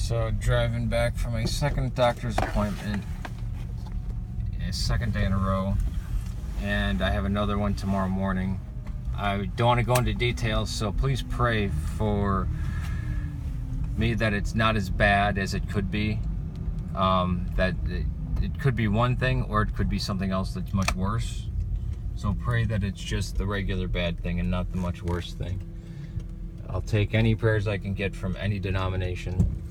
So driving back from a second doctor's appointment, a second day in a row, and I have another one tomorrow morning. I don't want to go into details, so please pray for me that it's not as bad as it could be. That it could be one thing, or it could be something else that's much worse. So pray that it's just the regular bad thing and not the much worse thing. I'll take any prayers I can get from any denomination.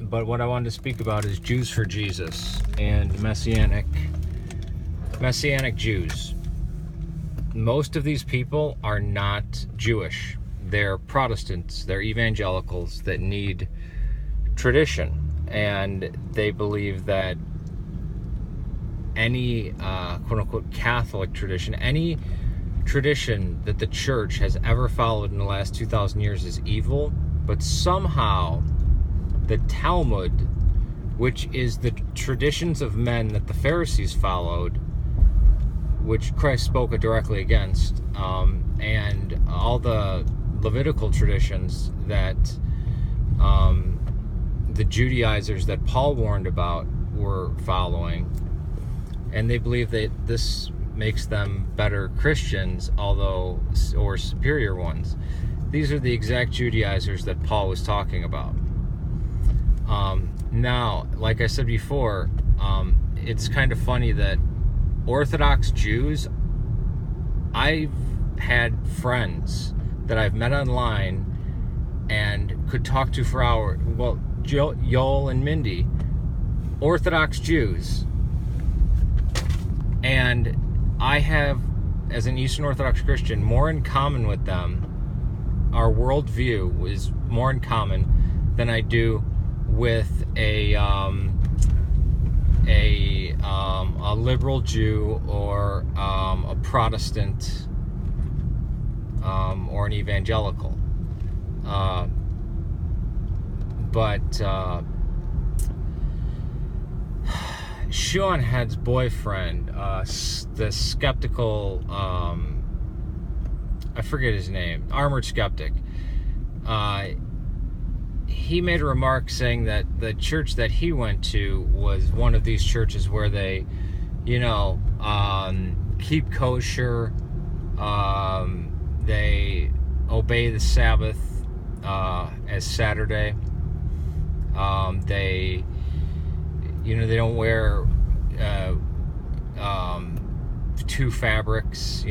But what I wanted to speak about is Jews for Jesus and Messianic Jews. Most of these people are not Jewish. They're Protestants. They're evangelicals that need tradition. And they believe that any quote-unquote Catholic tradition, any tradition that the church has ever followed in the last 2,000 years is evil. But somehow the Talmud, which is the traditions of men that the Pharisees followed, which Christ spoke directly against, and all the Levitical traditions that the Judaizers that Paul warned about were following, and they believe that this makes them better Christians, or superior ones. These are the exact Judaizers that Paul was talking about. Now, like I said before, it's kind of funny that Orthodox Jews, I've had friends that I've met online and could talk to for hours. Well, Joel and Mindy, Orthodox Jews. And I have, as an Eastern Orthodox Christian, more in common with them. Our worldview is more in common than I do with a liberal Jew or a Protestant or an evangelical. But Sean Head's boyfriend, the skeptical, I forget his name, Armored Skeptic, he made a remark saying that the church that he went to was one of these churches where they, keep kosher, they obey the Sabbath as Saturday, they don't wear two fabrics,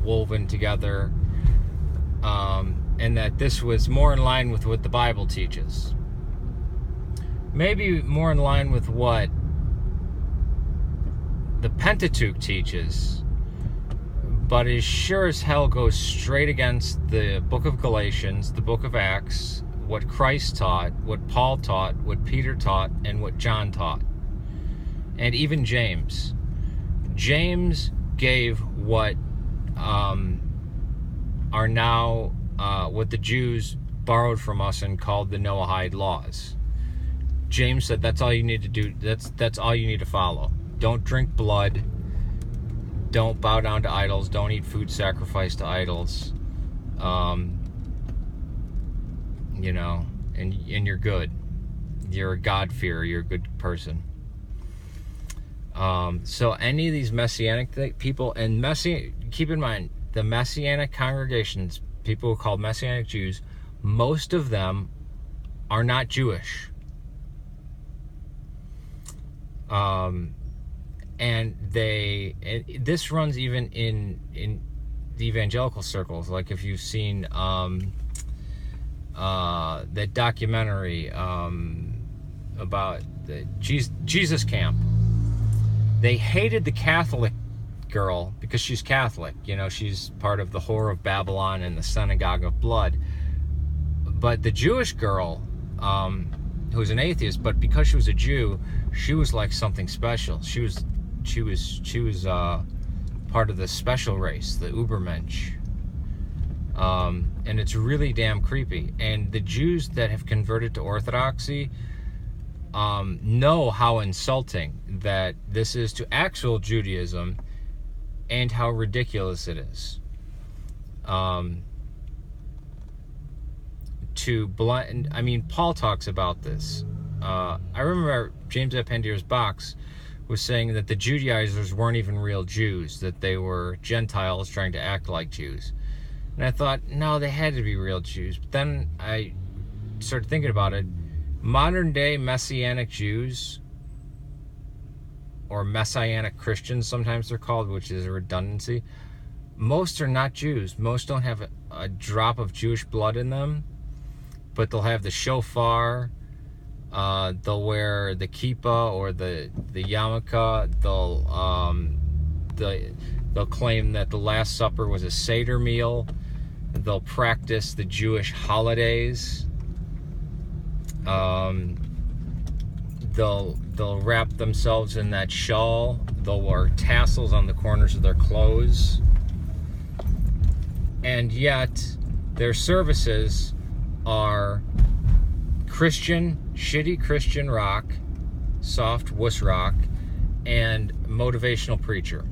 woven together, and that this was more in line with what the Bible teaches. Maybe more in line with what the Pentateuch teaches, but it sure as hell goes straight against the book of Galatians, the book of Acts, what Christ taught, what Paul taught, what Peter taught, and what John taught. And even James. James gave what are now what the Jews borrowed from us and called the Noahide laws. James said that's all you need to do. That's all you need to follow. Don't drink blood. Don't bow down to idols. Don't eat food sacrificed to idols. And you're good. You're a God-fearer. You're a good person. So any of these Messianic people, and keep in mind, the Messianic congregations, people who are called Messianic Jews, most of them are not Jewish. And this runs even in the evangelical circles. Like if you've seen that documentary about the Jesus camp, they hated the Catholic girl because she's Catholic. She's part of the Whore of Babylon and the Synagogue of Blood. But the Jewish girl, who was an atheist, but because she was a Jew, she was like something special. She was part of the special race, the Ubermensch. And it's really damn creepy. And the Jews that have converted to Orthodoxy know how insulting that this is to actual Judaism and how ridiculous it is. to blend. I mean, Paul talks about this. I remember James Apandier's box was saying that the Judaizers weren't even real Jews, that they were Gentiles trying to act like Jews. And I thought, no, they had to be real Jews. But then I started thinking about it. Modern day Messianic Jews, or Messianic Christians sometimes they're called, which is a redundancy, most are not Jews. Most don't have a drop of Jewish blood in them, but they'll have the shofar, they'll wear the kippah or the yarmulke, they'll claim that the Last Supper was a Seder meal, they'll practice the Jewish holidays, they'll wrap themselves in that shawl, they'll wear tassels on the corners of their clothes, and yet their services are shitty Christian rock, soft wuss rock, and motivational preacher.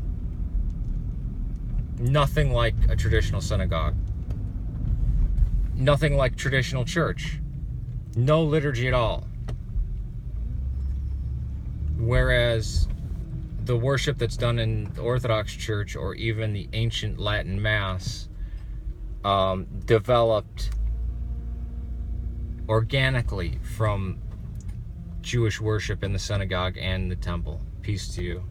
Nothing like a traditional synagogue. Nothing like traditional church. No liturgy at all. Whereas the worship that's done in the Orthodox Church, or even the ancient Latin Mass, developed organically from Jewish worship in the synagogue and the temple. Peace to you.